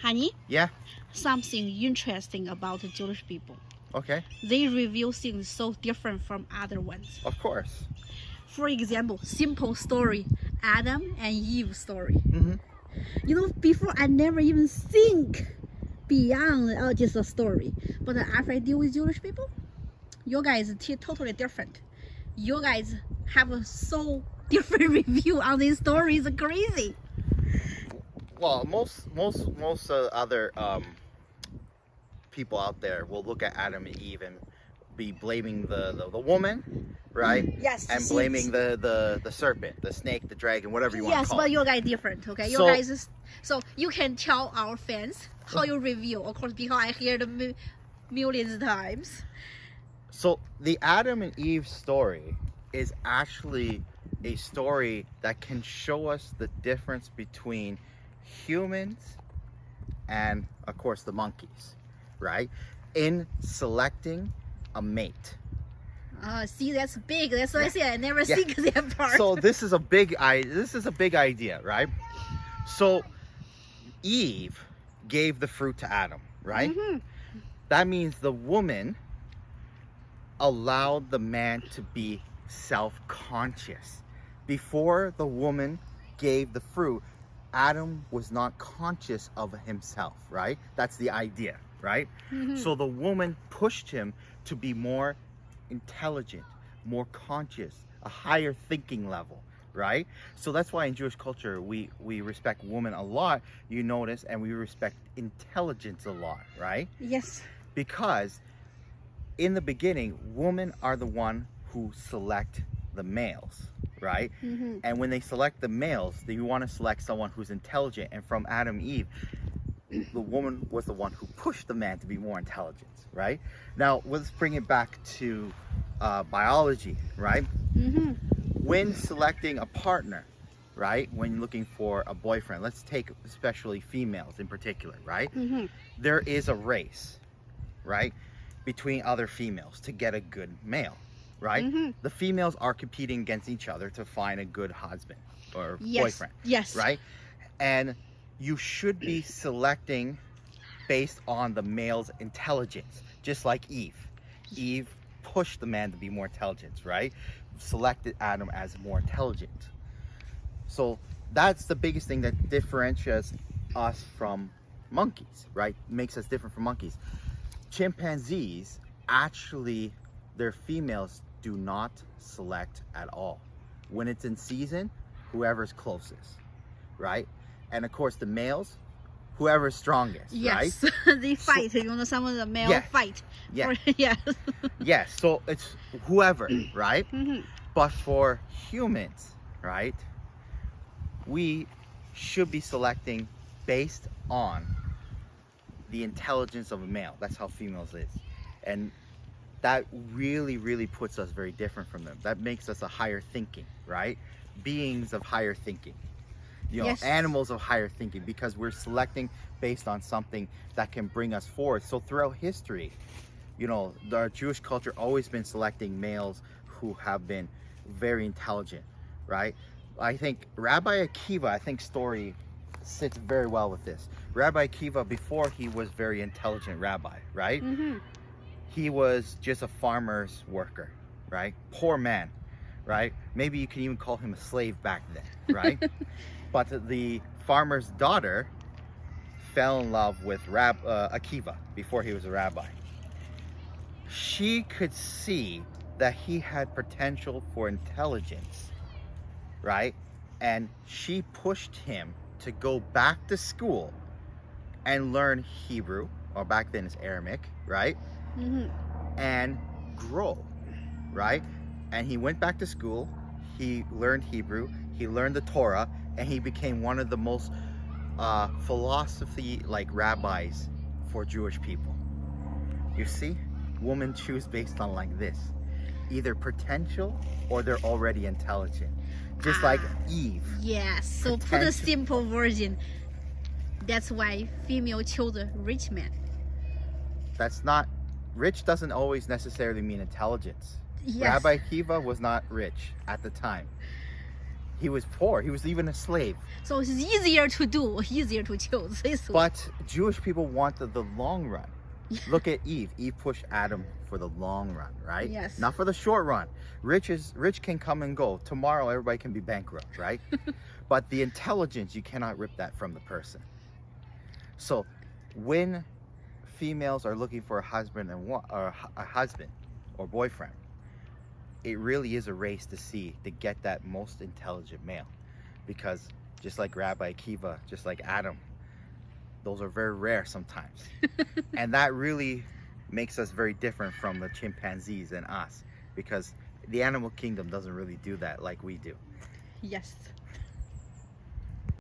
Honey, Yeah. something interesting about the Jewish people. Okay. They review things so different from other ones. Of course. For example, simple story, Adam and Eve story. Mm-hmm. You know, before I never even think beyond just a story. But after I deal with Jewish people, you guys totally different. You guys have a so different review on these stories. Crazy. Well, most other people out there will look at Adam and Eve and be blaming the woman, right? Yes. And blaming the serpent, the snake, the dragon, whatever you want to Yes, call but it. you guys different, okay? You So- guys is, so you can tell our fans how you review, of course, because I hear the millions of times. So the Adam and Eve story is actually a story that can show us the difference between humans and, of course, the monkeys, right? In selecting a mate. See, that's big. That's what I said. I never Yeah. think that part. So this is a big idea, right? So Eve gave the fruit to Adam, right? Mhm. That means the woman allowed the man to be self-conscious. Before the woman gave the fruit, Adam was not conscious of himself, right? That's the idea, right? Mhm. So the woman pushed him to be more intelligent, more conscious, a higher thinking level, right? So that's why in Jewish culture we respect women a lot, you notice, and we respect intelligence a lot, right? Yes. Because in the beginning, women are the one who select the males, right? Mhm. And when they select the males, they want to select someone who's intelligent. And from Adam and Eve, the woman was the one who pushed the man to be more intelligent, right? Now, let's bring it back to biology, right? Mhm. When selecting a partner, right? When looking for a boyfriend, let's take especially females in particular, right? Mhm. There is a race, right? Between other females to get a good male, right? Mhm. The females are competing against each other to find a good husband or Yes. boyfriend, Yes. right? And you should be selecting based on the male's intelligence, just like Eve. Eve pushed the man to be more intelligent, right? Selected Adam as more intelligent. So that's the biggest thing that differentiates us from monkeys, right? Makes us different from monkeys. Chimpanzees, actually, their females do not select at all. When it's in season, whoever's closest, right? And of course, the males, whoever's strongest, Yes. right? They fight. You know, some of the male Yeah. fight. Yeah. Yes. Yes, so it's whoever, right? Mhm. But for humans, right, we should be selecting based on the intelligence of a male. That's how females is. And that really puts us very different from them. That makes us a higher thinking, right? Beings of higher thinking. You know, Yes. animals of higher thinking, because we're selecting based on something that can bring us forward. So throughout history, you know, our Jewish culture always been selecting males who have been very intelligent, right? I think Rabbi Akiva, story sits very well with this. Rabbi Akiva, before he was very intelligent rabbi, right? Mhm. He was just a farmer's worker, right? Poor man, right? Maybe you can even call him a slave back then, right? But the farmer's daughter fell in love with Akiva before he was a rabbi. She could see that he had potential for intelligence, right? And she pushed him to go back to school and learn Hebrew, or back then it's Aramaic, right? Mhm. And grow, right? And he went back to school, he learned Hebrew, he learned the Torah, and he became one of the most philosophy like rabbis for Jewish people. You see, women choose based on like this, either potential or they're already intelligent, just like Eve. Yes. So put a Potential. simple version. That's why female chose a rich man. That's not, rich doesn't always necessarily mean intelligence. Yes. Rabbi Akiva was not rich at the time. He was poor. He was even a slave. So it's easier to do, easier to choose. It's But Jewish people wanted the long run. Look at Eve. Eve pushed Adam for the long run, right? Yes. Not for the short run. Rich can come and go. Tomorrow, everybody can be bankrupt, right? But the intelligence, you cannot rip that from the person. So, when females are looking for a husband or boyfriend, it really is a race to get that most intelligent male, because just like Rabbi Akiva, just like Adam, those are very rare sometimes. And that really makes us very different from the chimpanzees and us, because the animal kingdom doesn't really do that like we do. Yes.